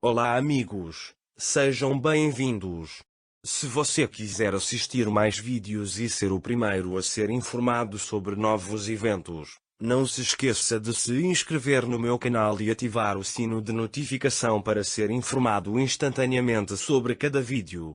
Olá amigos, sejam bem-vindos. Se você quiser assistir mais vídeos e ser o primeiro a ser informado sobre novos eventos, não se esqueça de se inscrever no meu canal e ativar o sino de notificação para ser informado instantaneamente sobre cada vídeo.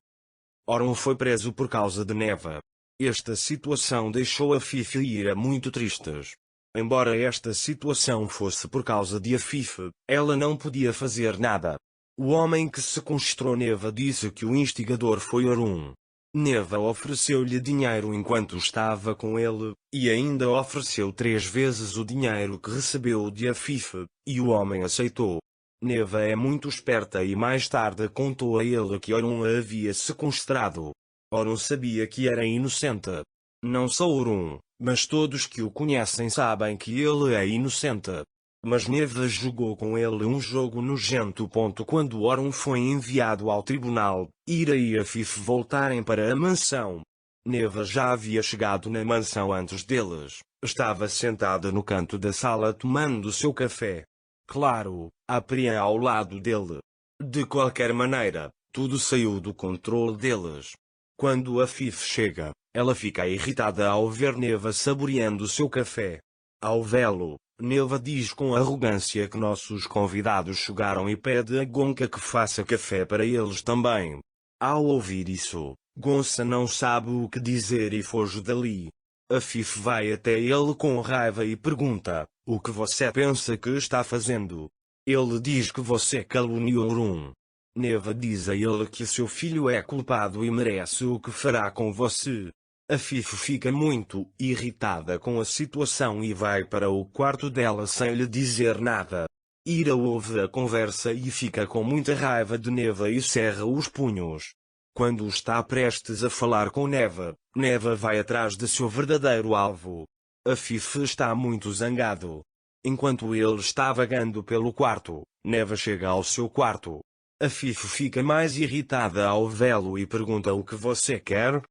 Orun foi preso por causa de Neva. Esta situação deixou Afif e Ira muito tristes. Embora esta situação fosse por causa de Afif, ela não podia fazer nada. O homem que sequestrou Neva disse que o instigador foi Orun. Neva ofereceu-lhe dinheiro enquanto estava com ele, e ainda ofereceu 3 vezes o dinheiro que recebeu de Afif, e o homem aceitou. Neva é muito esperta e mais tarde contou a ele que Orun a havia sequestrado. Orun sabia que era inocente. Não só Orun, mas todos que o conhecem sabem que ele é inocente. Mas Neva jogou com ele um jogo nojento. Quando Orun foi enviado ao tribunal, Ira e Afif voltarem para a mansão. Neva já havia chegado na mansão antes deles. Estava sentada no canto da sala tomando seu café. Claro, a Priya ao lado dele. De qualquer maneira, tudo saiu do controle deles. Quando Afif chega, ela fica irritada ao ver Neva saboreando seu café. Ao vê-lo, Neva diz com arrogância que nossos convidados chegaram e pede a Gonca que faça café para eles também. Ao ouvir isso, Gonça não sabe o que dizer e foge dali. Afif vai até ele com raiva e pergunta: "O que você pensa que está fazendo?" Ele diz que você caluniou Orun. Neva diz a ele que seu filho é culpado e merece o que fará com você. Afif fica muito irritada com a situação e vai para o quarto dela sem lhe dizer nada. Ira ouve a conversa e fica com muita raiva de Neva e cerra os punhos. Quando está prestes a falar com Neva, Neva vai atrás de seu verdadeiro alvo. Afif está muito zangado. Enquanto ele está vagando pelo quarto, Neva chega ao seu quarto. Afif fica mais irritada ao vê-lo e pergunta o que você quer.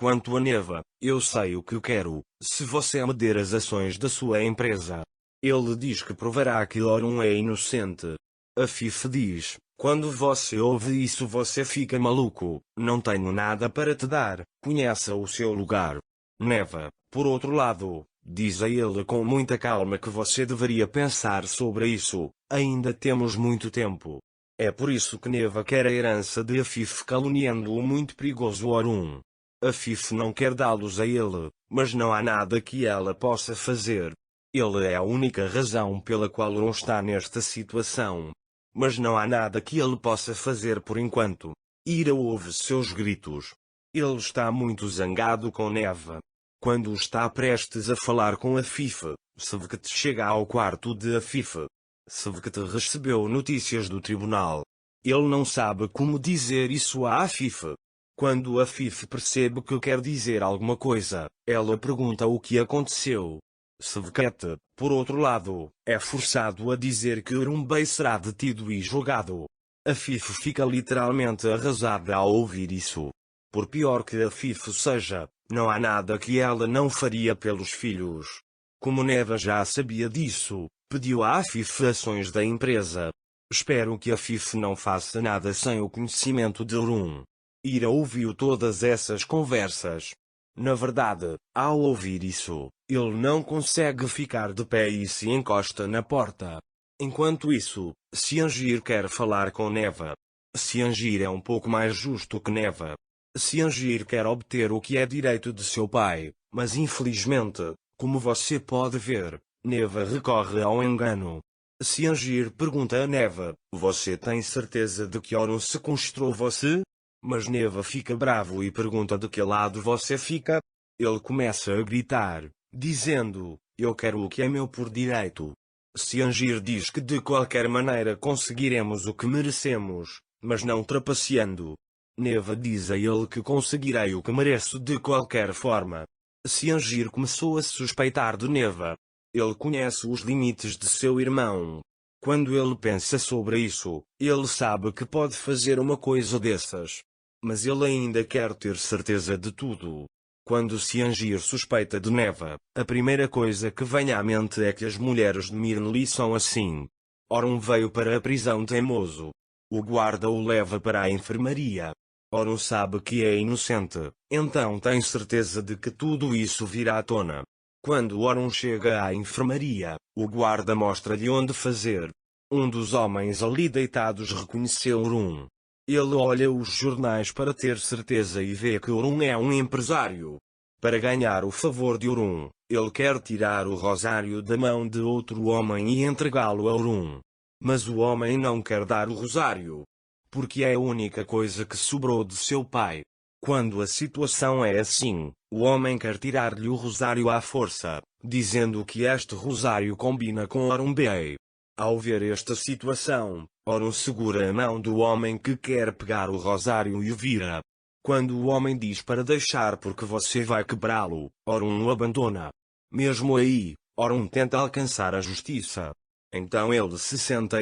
Quanto a Neva, eu sei o que quero, se você me der as ações da sua empresa. Ele diz que provará que Orun é inocente. Afif diz: "Quando você ouve isso você fica maluco, não tenho nada para te dar, conheça o seu lugar." Neva, por outro lado, diz a ele com muita calma que você deveria pensar sobre isso, ainda temos muito tempo. É por isso que Neva quer a herança de Afif caluniando o muito perigoso Orun. Afif não quer dá-los a ele, mas não há nada que ela possa fazer. Ele é a única razão pela qual Orun está nesta situação. Mas não há nada que ele possa fazer por enquanto. Ira ouve seus gritos. Ele está muito zangado com Neva. Quando está prestes a falar com Afif, Sevket chega ao quarto de Afif. Sevket recebeu notícias do tribunal. Ele não sabe como dizer isso a Afif. Quando Afif percebe que quer dizer alguma coisa, ela pergunta o que aconteceu. Sevket, por outro lado, é forçado a dizer que Orun Bey será detido e julgado. Afif fica literalmente arrasada ao ouvir isso. Por pior que Afif seja, não há nada que ela não faria pelos filhos. Como Neva já sabia disso, pediu a Afif ações da empresa. Espero que Afif não faça nada sem o conhecimento de Orun. Ira ouviu todas essas conversas. Na verdade, ao ouvir isso, ele não consegue ficar de pé e se encosta na porta. Enquanto isso, Ciangir quer falar com Neva. Ciangir é um pouco mais justo que Neva. Ciangir quer obter o que é direito de seu pai, mas infelizmente, como você pode ver, Neva recorre ao engano. Ciangir pergunta a Neva: "Você tem certeza de que Orun sequestrou você?" Mas Neva fica bravo e pergunta de que lado você fica. Ele começa a gritar, dizendo: "Eu quero o que é meu por direito." Ciangir diz que de qualquer maneira conseguiremos o que merecemos, mas não trapaceando. Neva diz a ele que conseguirei o que mereço de qualquer forma. Ciangir começou a suspeitar de Neva. Ele conhece os limites de seu irmão. Quando ele pensa sobre isso, ele sabe que pode fazer uma coisa dessas. Mas ele ainda quer ter certeza de tudo. Quando Ciangir suspeita de Neva, a primeira coisa que vem à mente é que as mulheres de Mirnli são assim. Orun veio para a prisão teimoso. O guarda o leva para a enfermaria. Orun sabe que é inocente, então tem certeza de que tudo isso virá à tona. Quando Orun chega à enfermaria, o guarda mostra-lhe onde fazer. Um dos homens ali deitados reconheceu Orun. Ele olha os jornais para ter certeza e vê que Orun é um empresário. Para ganhar o favor de Orun, ele quer tirar o rosário da mão de outro homem e entregá-lo a Orun. Mas o homem não quer dar o rosário, porque é a única coisa que sobrou de seu pai. Quando a situação é assim, o homem quer tirar-lhe o rosário à força, dizendo que este rosário combina com Orun Bey. Ao ver esta situação, Orun segura a mão do homem que quer pegar o rosário e o vira. Quando o homem diz para deixar porque você vai quebrá-lo, Orun o abandona. Mesmo aí, Orun tenta alcançar a justiça. Então ele se senta.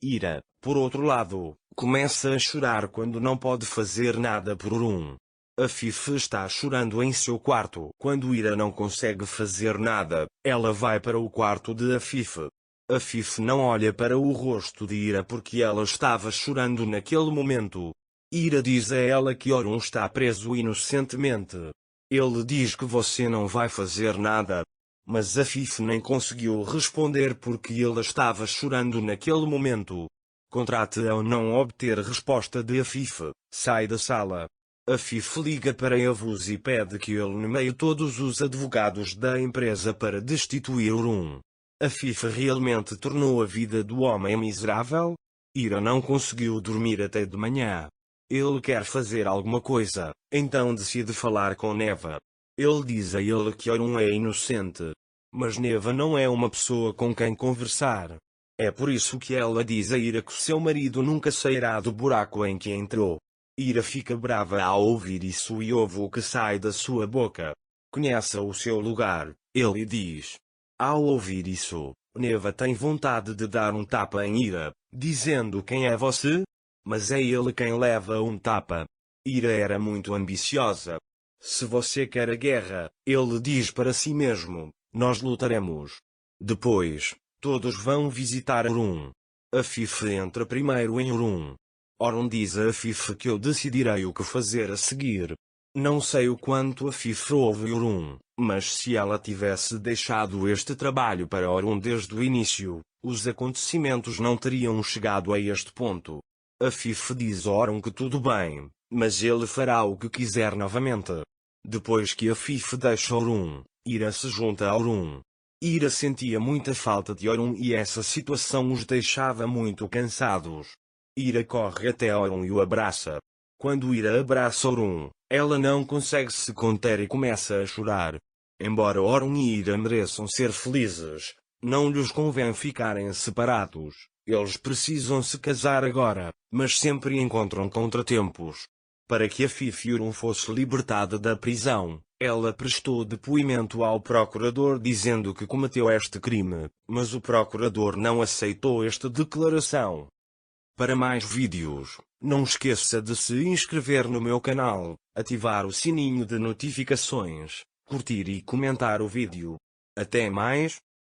Ira, por outro lado, começa a chorar quando não pode fazer nada por Orun. Afif está chorando em seu quarto. Quando Ira não consegue fazer nada, ela vai para o quarto de Afif. Afif não olha para o rosto de Ira porque ela estava chorando naquele momento. Ira diz a ela que Orun está preso inocentemente. Ele diz que você não vai fazer nada. Mas Afif nem conseguiu responder porque ele estava chorando naquele momento. Contrate ao não obter resposta de Afif, sai da sala. Afif liga para Yavuz e pede que ele nomeie todos os advogados da empresa para destituir Orun. Afif realmente tornou a vida do homem miserável? Ira não conseguiu dormir até de manhã. Ele quer fazer alguma coisa, então decide falar com Neva. Ele diz a ele que Orun é inocente. Mas Neva não é uma pessoa com quem conversar. É por isso que ela diz a Ira que seu marido nunca sairá do buraco em que entrou. Ira fica brava ao ouvir isso e ouve o que sai da sua boca. Conhece o seu lugar, ele diz. Ao ouvir isso, Neva tem vontade de dar um tapa em Ira, dizendo quem é você? Mas é ele quem leva um tapa. Ira era muito ambiciosa. Se você quer a guerra, ele diz para si mesmo, nós lutaremos. Depois, todos vão visitar Orun. Afif entra primeiro em Orun. Orun diz a Afif que eu decidirei o que fazer a seguir. Não sei o quanto Afif ouve Orun, mas se ela tivesse deixado este trabalho para Orun desde o início, os acontecimentos não teriam chegado a este ponto. Afif diz a Orun que tudo bem, mas ele fará o que quiser novamente. Depois que Afif deixa Orun, Ira se junta a Orun. Ira sentia muita falta de Orun e essa situação os deixava muito cansados. Ira corre até Orun e o abraça. Quando Ira abraça Orun, ela não consegue se conter e começa a chorar. Embora Orun e Ira mereçam ser felizes, não lhes convém ficarem separados. Eles precisam se casar agora, mas sempre encontram contratempos. Para que Afif e Orun fosse libertada da prisão, ela prestou depoimento ao procurador dizendo que cometeu este crime, mas o procurador não aceitou esta declaração. Para mais vídeos, não esqueça de se inscrever no meu canal, ativar o sininho de notificações, curtir e comentar o vídeo. Até mais!